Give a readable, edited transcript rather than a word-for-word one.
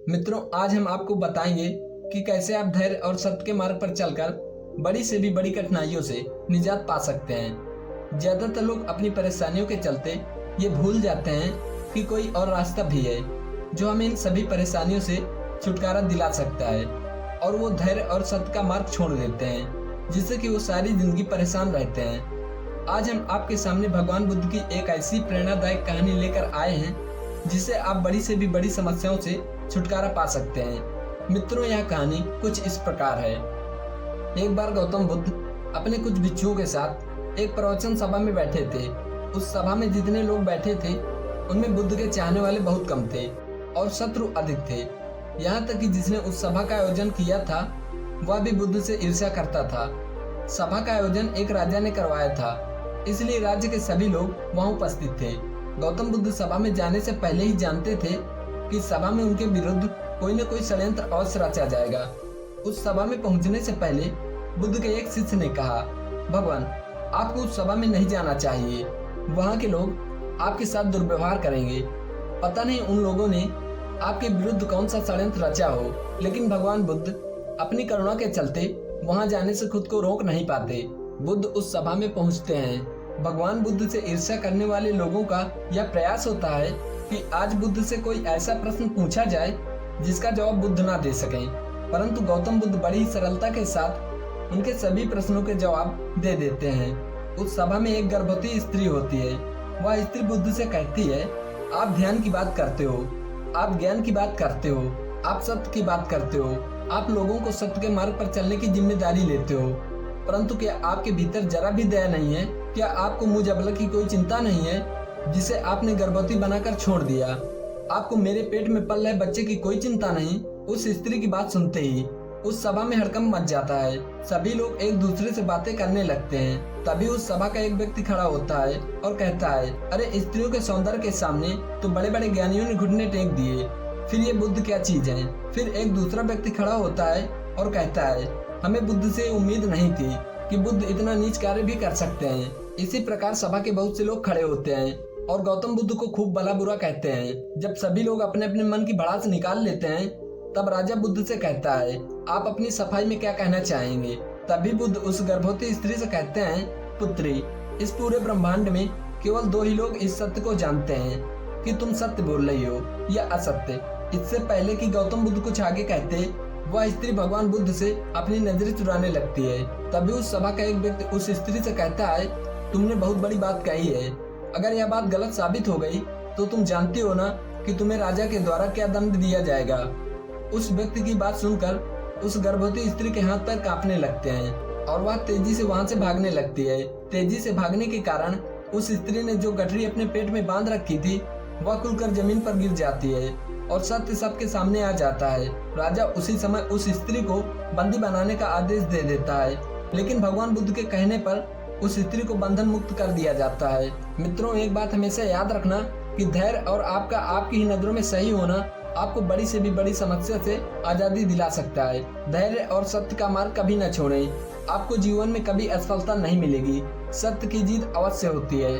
मित्रों, आज हम आपको बताएंगे कि कैसे आप धैर्य और सत्य के मार्ग पर चलकर बड़ी से भी बड़ी कठिनाइयों से निजात पा सकते हैं। ज्यादातर लोग अपनी परेशानियों के चलते ये भूल जाते हैं कि कोई और रास्ता भी है जो हमें इन सभी परेशानियों से छुटकारा दिला सकता है, और वो धैर्य और सत्य का मार्ग छोड़ देते हैं, जिससे कि वो सारी जिंदगी परेशान रहते हैं। आज हम आपके सामने भगवान बुद्ध की एक ऐसी प्रेरणादायक कहानी लेकर आए हैं जिससे आप बड़ी से भी बड़ी समस्याओं से छुटकारा पा सकते हैं। मित्रों, यह कहानी कुछ इस प्रकार है। एक बार गौतम बुद्ध अपने कुछ भिक्षुओं के साथ एक प्रवचन सभा में बैठे थे। उस सभा में जितने लोग बैठे थे उनमें बुद्ध के चाहने वाले बहुत कम थे और शत्रु अधिक थे। यहाँ तक कि जिसने उस सभा का आयोजन किया था वह भी बुद्ध से ईर्ष्या करता था। सभा का आयोजन एक राजा ने करवाया था, इसलिए राज्य के सभी लोग वहाँ उपस्थित थे। गौतम बुद्ध सभा में जाने से पहले ही जानते थे कि सभा में उनके विरुद्ध कोई न कोई षड्यंत्र अवश्य रचा जाएगा। उस सभा में पहुंचने से पहले बुद्ध के एक शिष्य ने कहा, भगवान, आपको उस सभा में नहीं जाना चाहिए। वहाँ के लोग आपके साथ दुर्व्यवहार करेंगे। पता नहीं उन लोगों ने आपके विरुद्ध कौन सा षड्यंत्र रचा हो, लेकिन भगवान बुद्ध अपनी करुणा के चलते वहाँ जाने से खुद को रोक नहीं पाते। बुद्ध उस सभा में पहुँचते हैं। भगवान बुद्ध से ईर्ष्या करने वाले लोगों का यह प्रयास होता है कि आज बुद्ध से कोई ऐसा प्रश्न पूछा जाए जिसका जवाब बुद्ध ना दे सकें, परंतु गौतम बुद्ध बड़ी सरलता के साथ उनके सभी प्रश्नों के जवाब दे देते हैं। उस सभा में एक गर्भवती स्त्री होती है। वह स्त्री बुद्ध से कहती है, आप ध्यान की बात करते हो, आप ज्ञान की बात करते हो, आप सत्य की बात करते हो, आप लोगों को सत्य के मार्ग पर चलने की जिम्मेदारी लेते हो, परंतु क्या आपके भीतर जरा भी दया नहीं है? क्या आपको मुझ अबला की कोई चिंता नहीं है जिसे आपने गर्भवती बनाकर छोड़ दिया? आपको मेरे पेट में पल रहे बच्चे की कोई चिंता नहीं? उस स्त्री की बात सुनते ही उस सभा में हड़कंप मच जाता है। सभी लोग एक दूसरे से बातें करने लगते हैं। तभी उस सभा का एक व्यक्ति खड़ा होता है और कहता है, अरे, स्त्रियों के सौंदर्य के सामने तो बड़े बड़े ज्ञानियों ने घुटने टेक दिए, फिर ये बुद्ध क्या चीज है? फिर एक दूसरा व्यक्ति खड़ा होता है और कहता है, हमें बुद्ध से उम्मीद नहीं थी कि बुद्ध इतना नीच कार्य भी कर सकते हैं। इसी प्रकार सभा के बहुत से लोग खड़े होते हैं और गौतम बुद्ध को खूब भला बुरा कहते हैं। जब सभी लोग अपने अपने मन की भड़ास निकाल लेते हैं तब राजा बुद्ध से कहता है, आप अपनी सफाई में क्या कहना चाहेंगे? तभी बुद्ध उस गर्भवती स्त्री से कहते हैं, पुत्री, इस पूरे ब्रह्मांड में केवल दो ही लोग इस सत्य को जानते हैं कि तुम सत्य बोल रही हो या असत्य। इससे पहले कि गौतम बुद्ध कुछ आगे कहते, वह स्त्री भगवान बुद्ध से अपनी नजरें चुराने लगती है। तभी उस सभा का एक व्यक्ति उस स्त्री से कहता है, तुमने बहुत बड़ी बात कही है। अगर यह बात गलत साबित हो गई तो तुम जानती हो ना कि तुम्हें राजा के द्वारा क्या दंड दिया जाएगा। उस व्यक्ति की बात सुनकर उस गर्भवती स्त्री के हाथ पैर कांपने लगते हैं और वह तेजी से वहां से भागने लगती है। तेजी से भागने के कारण उस स्त्री ने जो गठरी अपने पेट में बांध रखी थी वह खुलकर जमीन पर गिर जाती है और सत्य सबके सामने आ जाता है। राजा उसी समय उस स्त्री को बंदी बनाने का आदेश दे देता है, लेकिन भगवान बुद्ध के कहने पर उस स्त्री को बंधन मुक्त कर दिया जाता है। मित्रों, एक बात हमेशा याद रखना कि धैर्य और आपकी ही नजरों में सही होना आपको बड़ी से भी बड़ी समस्या से आजादी दिला सकता है। धैर्य और सत्य का मार्ग कभी न छोड़ें। आपको जीवन में कभी असफलता नहीं मिलेगी, सत्य की जीत अवश्य होती है।